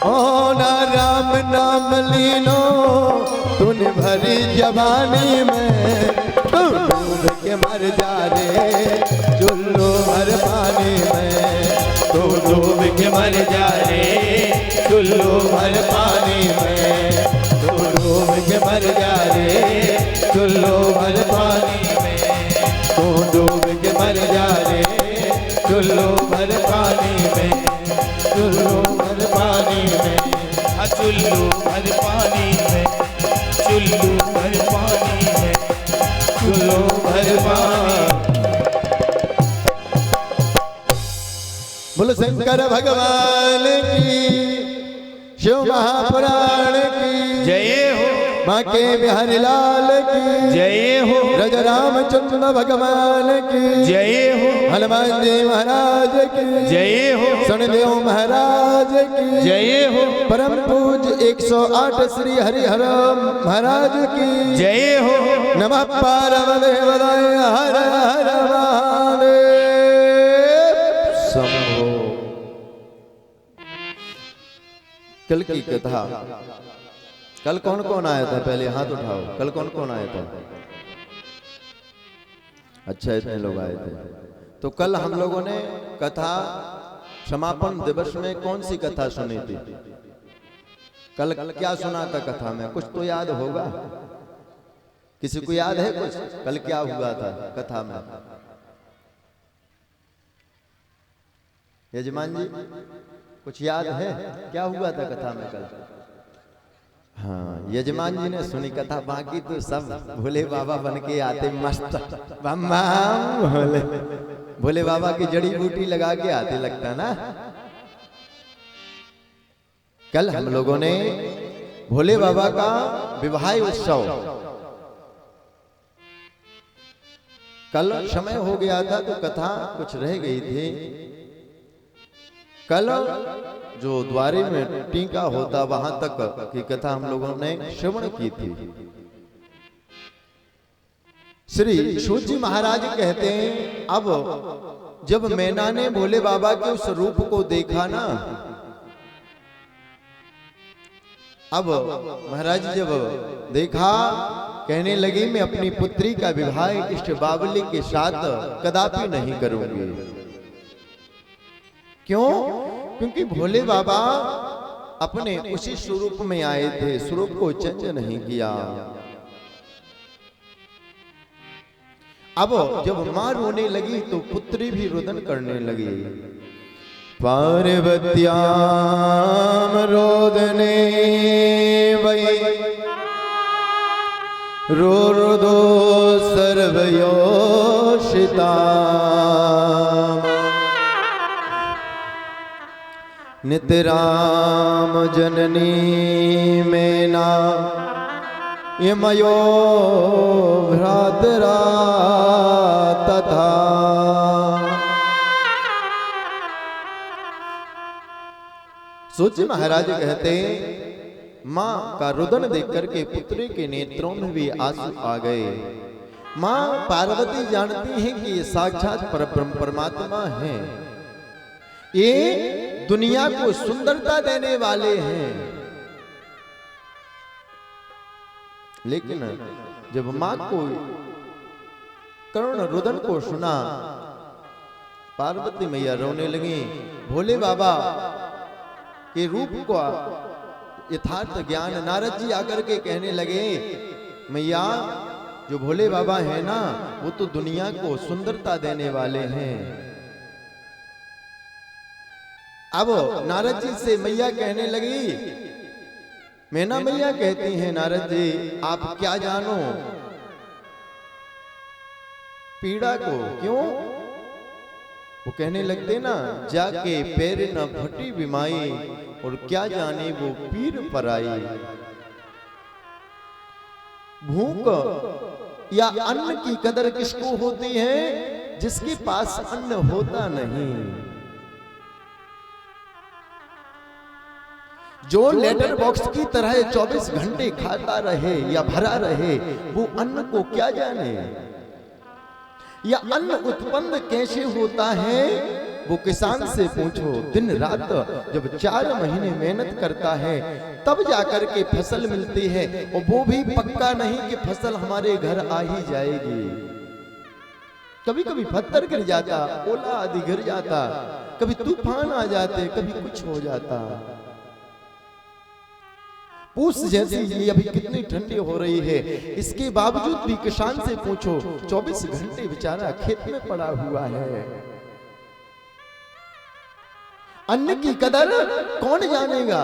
ओ ना राम नाम लीनो तूने भरी जवानी में, तुम डूब के मर जा रे चुल्लू भर पानी में, तू डूब के मर जा रे चुल्लू भर पानी में, तू डूब के मर जा रे चुल्लू भर पानी में, तू डूब के मर जा रे चुल्लू भर पानी में, चुल्लू भर पानी में, चुल्लू भर पानी में, चुल्लू भर पानी में, चुल्लू भर पानी। बोलो शंकर भगवान की, शिव महापुराण की जय हो, माँ के बिहारी लाल की जय हो, रज रामचंद्र भगवान की जय हो, हनुमान जी महाराज की जय हो, शनिदेव महाराज की जय हो, परम पूज 108 श्री हरिहर महाराज की जय हो, नमः पार्वदेवाय हर हर महादेव शंभो। कल की कथा, कल कौन कौन आया था? पहले हाथ उठाओ, कल कौन कौन आया था? अच्छा इतने लोग आए थे। तो कल हम लोगों ने कथा समापन दिवस में कौन सी कथा सुनी थी? कल क्या सुना था कथा में? कुछ तो याद होगा, किसी को याद है कुछ? कल क्या हुआ था कथा में? यजमान जी कुछ याद है क्या हुआ था कथा में कल? हाँ यजमान जी ने सुनी कथा, बाकी तो सब भोले बाबा बन के आते मस्त बम भोले, भोले बाबा की जड़ी बूटी लगा के आते लगता ना। कल हम लोगों ने भोले बाबा का विवाह उत्सव, कल समय हो गया था तो कथा कुछ रह गई थी। कल जो द्वारे में टीका होता वहां तक की कथा हम लोगों ने श्रवण की थी। श्री सूत जी महाराज कहते हैं, अब जब मैना ने भोले बाबा के उस रूप को देखा ना, अब महाराज जब देखा कहने लगी मैं अपनी पुत्री का विवाह इष्ट बावली के साथ कदापि नहीं करूंगी। क्यों? क्योंकि भोले बाबा अपने उसी स्वरूप में आए थे, स्वरूप को चेंज नहीं किया। अब जब मां रोने लगी तो पुत्री भी रुदन करने लगी। पार्वत्याम रोदने वै रोरुदो सर्वयोषिता नितराम जननी मेना यमयो भ्रातरा तथा। सूत जी महाराज कहते मां का रुदन देख करके पुत्री के नेत्रों में भी आंसू आ गए। मां पार्वती जानती हैं कि ये साक्षात परब्रह्म परमात्मा हैं, ये दुनिया को सुंदरता देने वाले हैं। लेकिन जब मां को करुण रुदन को सुना, पार्वती मैया रोने लगी। भोले बाबा के रूप को यथार्थ ज्ञान नारद जी आकर के कहने लगे, मैया जो भोले बाबा है ना वो तो दुनिया को सुंदरता देने वाले हैं। अब नारद जी से मैया कहने लगी, मैना मैया कहती हैं नारद जी आप क्या जानो पीड़ा को? क्यों? वो कहने लगते ना जाके पैर न फटी बिमाई और क्या जाने वो पीर पर आई। भूख या अन्न की कदर किसको होती है? जिसके पास अन्न होता नहीं। जो लेटर बॉक्स की तरह 24 घंटे खाता रहे या भरा रहे वो अन्न को क्या जाने। या अन्न उत्पन्न कैसे होता है वो किसान से पूछो, दिन रात जब 4 महीने मेहनत करता है तब जाकर के फसल मिलती है, और वो भी पक्का नहीं कि फसल हमारे घर आ ही जाएगी। कभी कभी पत्थर गिर जाता, ओला आदि गिर जाता, कभी तूफान आ जाते, कभी कुछ हो जाता। पूछ जैसी ये अभी कितनी ठंडी हो रही है, इसके बावजूद भी किसान से पूछो 24 घंटे बेचारा खेत में पड़ा हुआ है। अन्न की कदर कौन जानेगा?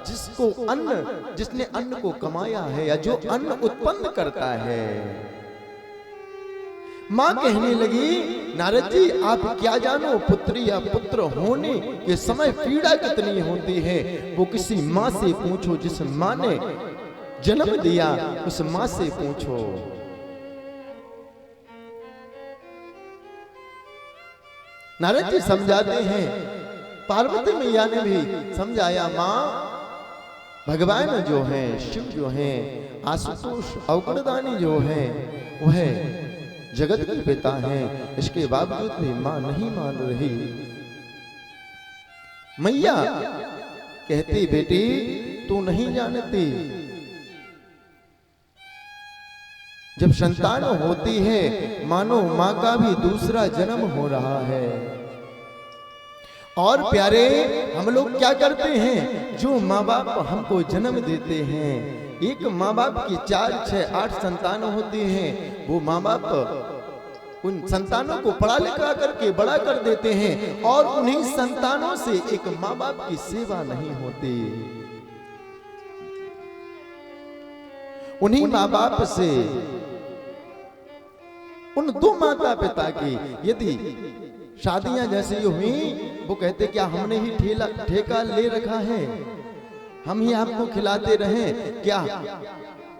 जिसको अन्न, जिसने अन्न को कमाया है या जो अन्न उत्पन्न करता है। मां कहने लगी, नारद जी आप क्या जानो, पुत्री या पुत्र होने के समय पीड़ा कितनी होती है, वो किसी मां से पूछो, जिस मां ने जन्म दिया उस मां से पूछो। नारद जी समझाते हैं, पार्वती मैया ने भी समझाया, मां भगवान जो हैं, शिव जो हैं, आशुतोष अवकड़दानी जो हैं, वह जगत के पिता हैं, इसके बावजूद भी मां नहीं मान रही। मैया कहती, बेटी तू नहीं जानती, जब संतान होती है मानो मां का भी दूसरा जन्म हो रहा है। और प्यारे हम लोग क्या करते हैं, जो माँ बाप हमको जन्म देते हैं, एक माँ बाप की 4, 6, 8 संतान होती हैं, वो माँ बाप उन संतानों को पढ़ा लिखा करके बड़ा कर देते हैं, और उन्हीं संतानों से एक माँ बाप की सेवा नहीं होती। उन्हीं माँ बाप से, उन 2 माता पिता की यदि शादियां जैसे हुई, वो कहते क्या हमने ही ठेका ले रखा है, हम ही आपको खिलाते रहे क्या,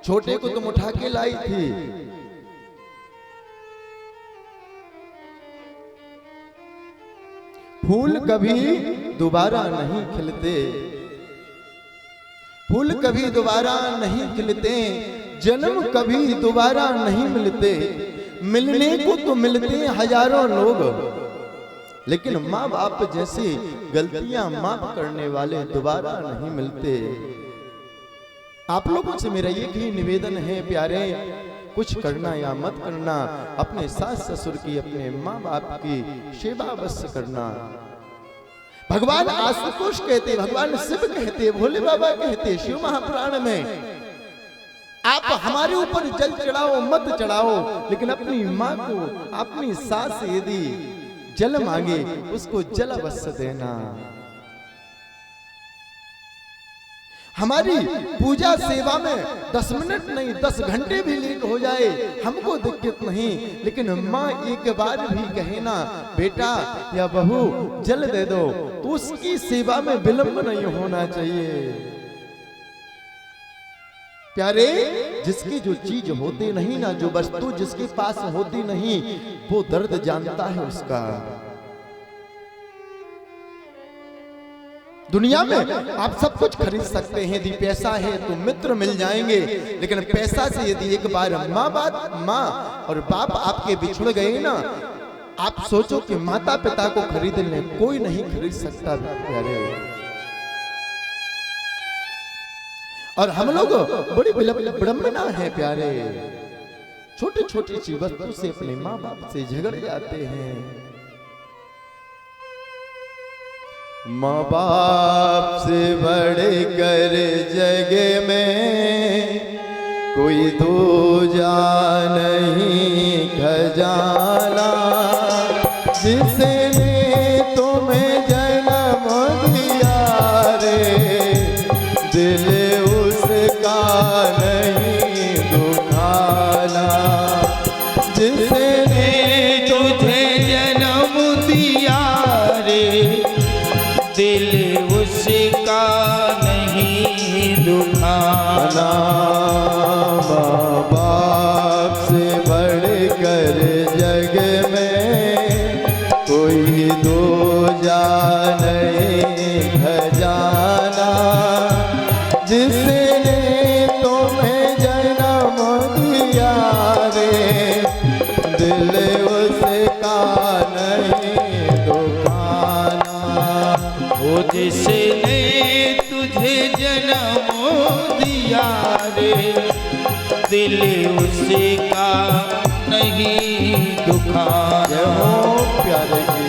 छोटे को तुम उठा के लाई थी। फूल कभी दोबारा नहीं खिलते, फूल कभी दोबारा नहीं खिलते, जन्म कभी दोबारा नहीं मिलते, मिलने को तो मिलते हैं हजारों लोग, लेकिन माँ बाप जैसी गलतियां माफ करने वाले दोबारा नहीं मिलते। आप लोगों से मेरा एक ही निवेदन है प्यारे, कुछ करना या मत करना, अपने सास ससुर की, अपने माँ बाप की सेवा अवश्य करना। भगवान आशुतोष कहते, भगवान शिव कहते, भोले बाबा कहते शिव महापुराण में, आप हमारे ऊपर जल चढ़ाओ मत चढ़ाओ, लेकिन अपनी माँ को, अपनी सास से यदि जल मांगे उसको जल अवश्य देना। हमारी पूजा सेवा में 10 मिनट नहीं 10 घंटे भी लेट हो जाए हमको दिक्कत नहीं, लेकिन माँ एक बार भी कहे ना बेटा या बहू जल दे दो, तो उसकी सेवा में विलंब नहीं होना चाहिए। प्यारे, जिसकी जो चीज होती नहीं ना, जो वस्तु जिसके पास होती नहीं, वो दर्द जानता है उसका। दुनिया में आप सब कुछ खरीद सकते हैं, यदि पैसा है तो मित्र मिल जाएंगे, लेकिन पैसा से यदि एक बार माँ और बाप आपके बिछुड़ गए ना, आप सोचो कि माता पिता को खरीद लें, कोई नहीं खरीद सकता प्यारे। और हम लोग बड़ी विडंबना है प्यारे, छोटी छोटी सी वस्तु से अपने माँ बाप से झगड़ जाते हैं। माँ बाप से बड़े कर जग में कोई दूजा नहीं खजाना, जिसने तुम्हें जन्म दिया रे, दिल उसका नहीं दुखाना, जिसने तुझे जन्म दिया रे, दिल उसका नहीं दुखाना। माँ बाप से बढ़कर जग में कोई दूजा नहीं खजाना, जिसने तुम्हें जन्म दिया रे, दिल उसका नहीं दुखाना। वो जिसने तुझे जन्म दिया रे, दिल उसका नहीं दुखाना। जय हो प्यारे की।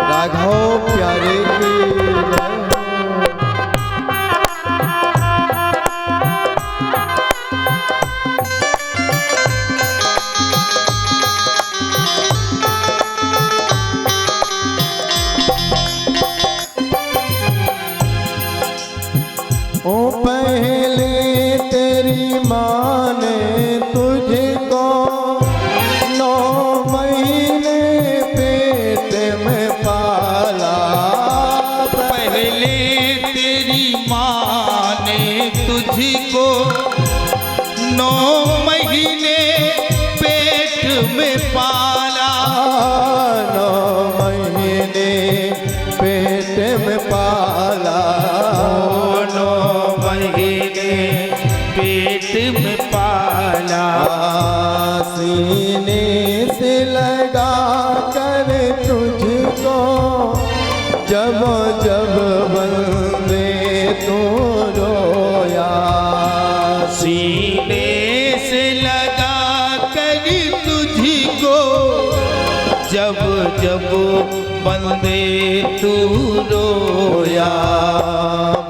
राघव प्यारे की ओ पहले तेरी माँ ने तुझको 9 महीने पेट में पाला। पहले तेरी माँ ने तुझको 9 महीने पेट में पाला। 9 महीने पेट में पाला। 9 महीने पेट में पाला। सीने से लगा कर तुझको जब जब बंदे तू रोया। सीने से लगा कर तुझको जब जब बंदे तू रोया।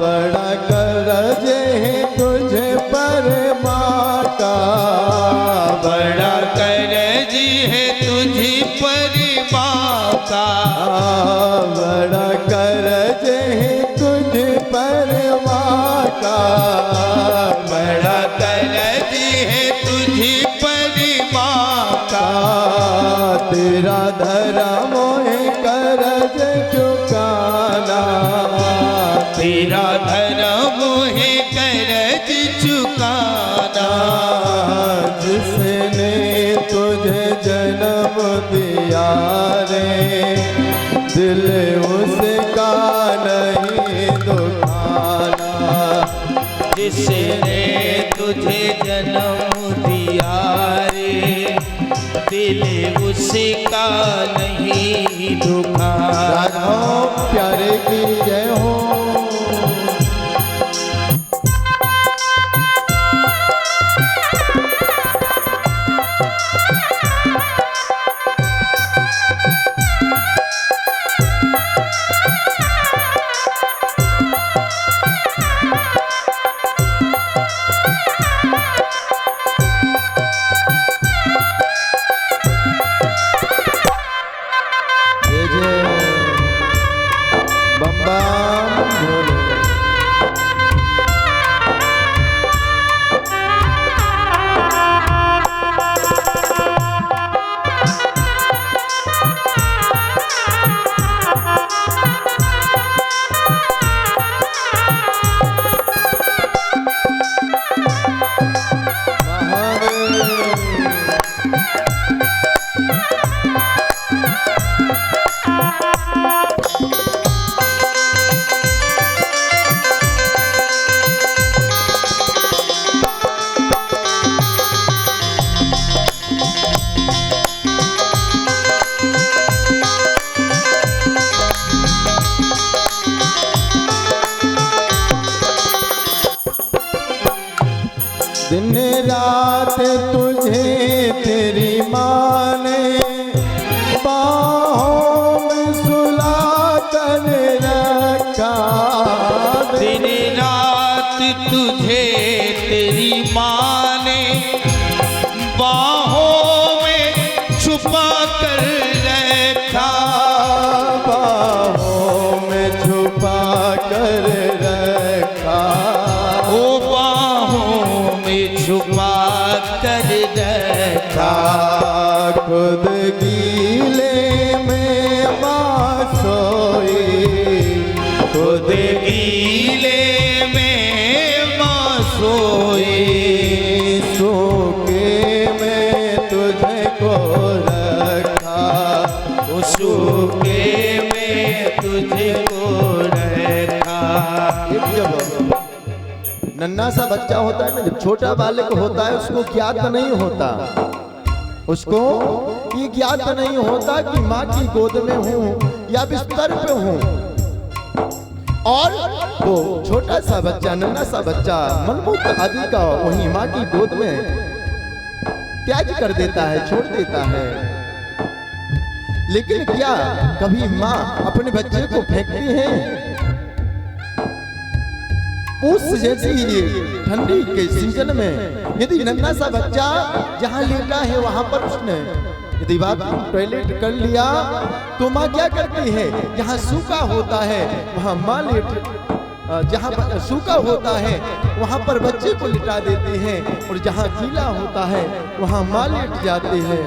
बड़ा कर्ज है तुझे पर माँ का। बड़ा कर्ज है तुझ पर माँ का। बड़ा कर्ज है तुझ पर माँ का। बड़ा कर्ज है तुझ पर माँ का। तेरा धर्म है कर्ज चुकाना। तेरा धर्म है कर्ज चुकाना। जिसने तुझे जन्म दिया रे, दिल उसका नहीं दुखाना। जिसने तुझे जन्म दिया रे, दिल उसका नहीं दुखाना। राघव प्यारे की जय हो। जय जय बम बम भोले। दिन रात तुझे तेरी माँ ने बाहों में सुला कर रखा। दिन रात तुझे तेरी माँ ने बाहों में छुपा कर रखा। बाहों में छुपा कर कर रखा, ओ बाहों में छुपा कर रखा, खुद गीले में माँ सोई, खुद गीले में माँ सोई, सूखे में तुझको रखा, सूखे में तुझको रखा। जब नन्हा सा बच्चा होता है ना, जब छोटा बालक होता है उसको ज्ञात नहीं होता, उसको ये ज्ञात नहीं होता कि माँ की गोद में हूँ या बिस्तर पे हूँ। और वो छोटा सा बच्चा, नन्हा सा बच्चा मनमुक्त आदि का वही माँ की गोद में त्याग कर देता है, छोड़ देता है। लेकिन क्या कभी माँ अपने बच्चे को फेंकती है? उस जैसी ठंडी के सीजन में यदि नन्हा सा बच्चा जहाँ लेटा है वहां पर उसने यदि बाथरूम टॉयलेट कर लिया तो माँ क्या करती है? जहाँ सूखा होता है वहां माँ जहाँ सूखा होता है वहां पर बच्चे को लिटा देती है, और जहाँ गीला होता है वहां माँ लेट जाती है।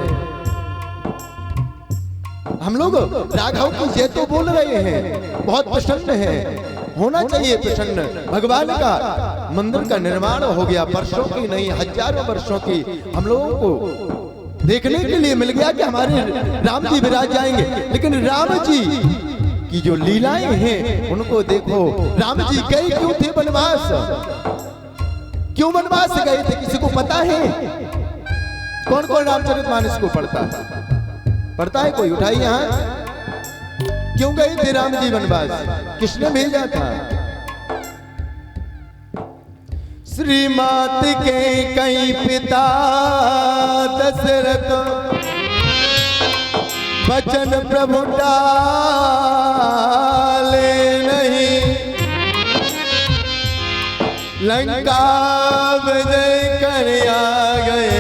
हम लोग राघव की जय तो बोल रहे हैं, बहुत प्रसन्न है, होना चाहिए प्रसन्न। भगवान का मंदिर का निर्माण हो गया, वर्षों की नहीं हजारों वर्षों की हम लोगों को देखने के लिए मिल गया कि हमारे राम जी विराज जाएंगे। लेकिन राम जी की जो लीलाएं हैं उनको देखो। राम जी गए क्यों थे वनवास? क्यों वनवास गए थे? किसी को पता है? कौन कौन रामचरितमानस को पढ़ता है? पढ़ता है कोई? उठाइए यहाँ। क्यों गए थे राम जी वनवास? किसने भेजा था? श्रीमात के कई पिता दशरथ बचन प्रभु टाले नहीं, लंका विजय कर आ गए,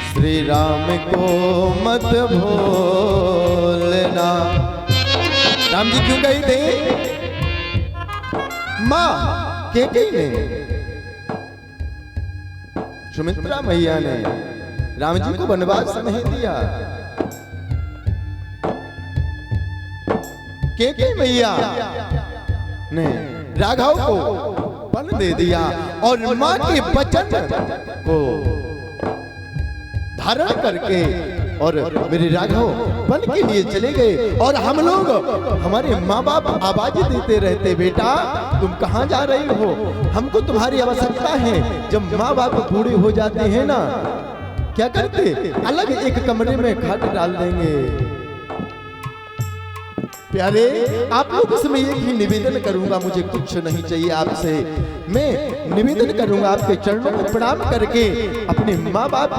श्री राम को मत भूलना। राम जी क्यों गए थे? माँ केकई ने, सुमित्रा मैया ने राम जी को वनवास नहीं दिया। केकई मैया ने राघव को वन दे दिया और माँ के वचन को धारण करके और मेरे राघव वन के लिए चले गए। और हम लोग, हमारे माँ बाप आवाज देते रहते, बेटा तुम कहाँ जा रहे हो? हमको तुम्हारी आवश्यकता है। जब माँ बाप बूढ़े हो जाते हैं ना, क्या करते? अलग एक कमरे में खाट डाल देंगे। प्यारे, आप लोगों से मैं एक ही निवेदन करूंगा, मुझे कुछ नहीं चाहिए आपसे। मैं निवेदन करूंगा आपके चरणों में प्रणाम करके, अपने माँ बाप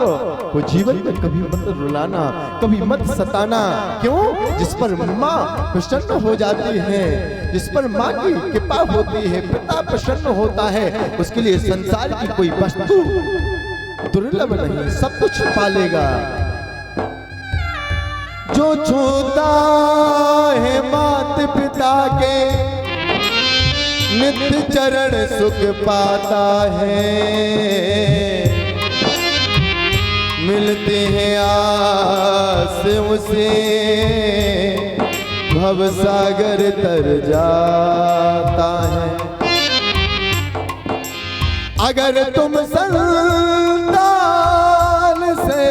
को जीवन में कभी मत रुलाना, कभी मत सताना। क्यों? जिस पर माँ प्रसन्न हो जाती है, जिस पर माँ की कृपा होती है, पिता प्रसन्न होता है, उसके लिए संसार की कोई वस्तु दुर्लभ नहीं, सब कुछ पालेगा। जो छूता है मात पिता के, नित्य चरण सुख पाता है। मिलते हैं आस उसे, भव सागर तर जाता है। अगर तुम संतान से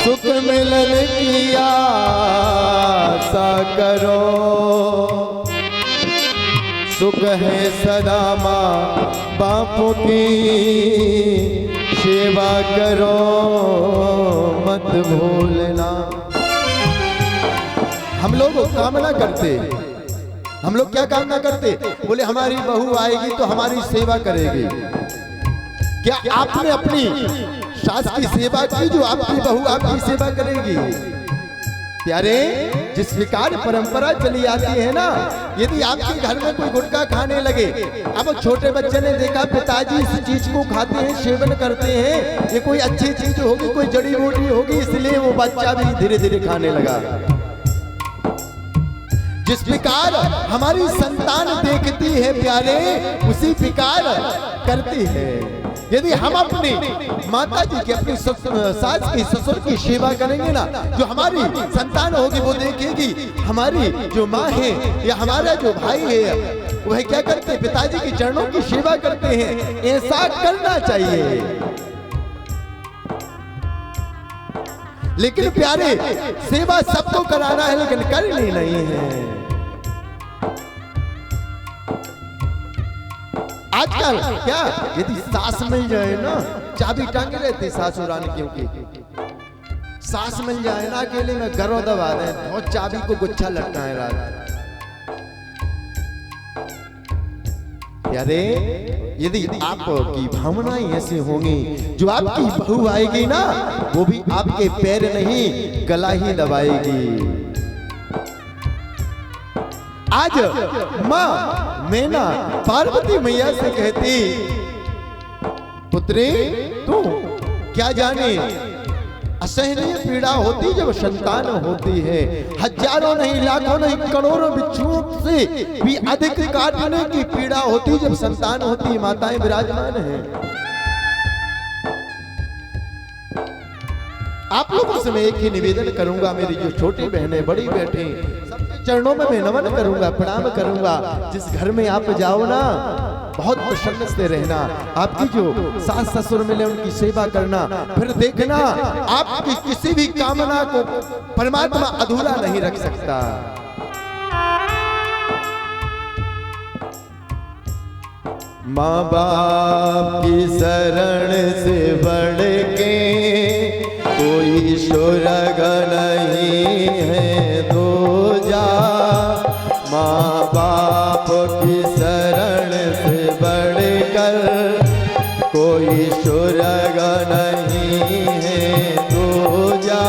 सुख मिलन की आशा करो, सुख है सदा माँ बापों की सेवा करो, मत भूलना। हम लोग कामना करते, हम लोग क्या कामना करते? बोले हमारी बहू आएगी तो हमारी सेवा करेगी। क्या आपने अपनी सास की सेवा की जो आपकी बहू आपकी सेवा करेगी? प्यारे, जिस विकार परंपरा चली आती है ना, यदि आपके घर में कोई गुटखा खाने लगे, अब छोटे बच्चे ने देखा पिताजी इस चीज को खाते हैं, सेवन करते हैं, ये कोई अच्छी चीज होगी, कोई जड़ी बूटी होगी, इसलिए वो बच्चा भी धीरे धीरे खाने लगा। जिस प्रकार हमारी संतान देखती है प्यारे, उसी प्रकार करती है। यदि हम अपनी माता जी की, अपनी सास की, ससुर की सेवा करेंगे ना, जो हमारी संतान होगी वो देखेगी हमारी जो माँ है या हमारा जो भाई है वह क्या करते हैं, पिताजी के चरणों की सेवा करते हैं। ऐसा करना चाहिए। लेकिन प्यारे, सेवा सबको कराना है लेकिन करनी नहीं है। आजकल क्या, यदि सास मिल जाए ना, चाबी टांगे रहती सासुरान, क्योंकि सास मिल जाए ना, अकेले में घरों दबा रहे हैं और चाबी को गुच्छा लटकाए रात। यारे, यदि आपकी भावनाएं ऐसी होंगी, जो आपकी बहू आएगी ना, वो भी आपके पैर नहीं गला ही दबाएगी। आज माँ मैना पार्वती मैया से कहती, पुत्री तू क्या जाने, असहनीय पीड़ा होती जब संतान होती है। हजारों नहीं, लाखों नहीं, करोड़ों बिच्छुओं से भी अधिक काटने की पीड़ा होती जब संतान होती। माताएं विराजमान हैं। आप लोगों से मैं एक ही निवेदन करूंगा, मेरी जो छोटी बहनें बड़ी बैठी, सबके चरणों में मैं नमन करूंगा, प्रणाम करूंगा। जिस घर में आप जाओ ना, बहुत प्रसन्न से रहना। आपकी जो सास ससुर मिले उनकी सेवा करना, फिर देखना आपकी किसी भी कामना को परमात्मा अधूरा नहीं रख सकता। माँ बाप की शरण से बढ़ के कोई स्वर्ग नहीं है दूजा। माँ बाप की शरण से बढ़कर कोई स्वर्ग नहीं है दूजा।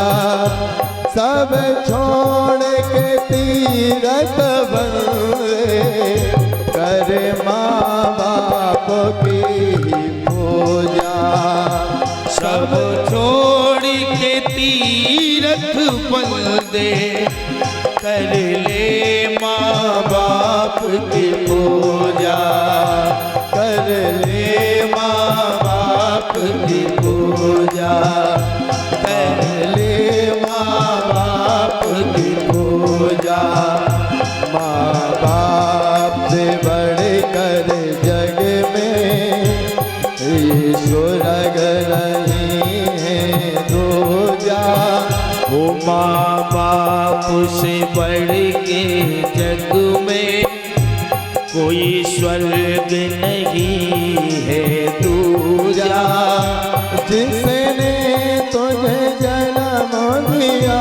सब छोड़ के तीरथ बंदे करे माँ बाप की पूजा। सब छोड़ के तीरथ बंदे कर ले माँ बाप की पूजा। कर ले माँ बाप की पूजा। कर ले माँ बाप की पूजा। माँ बाप से बढ़कर जग में स्वर्ग नहीं है दूजा। वो माँ बाप से बढ़ के जग में कोई स्वर्ग नहीं है दूजा। जिसने तुझे जन्म दिया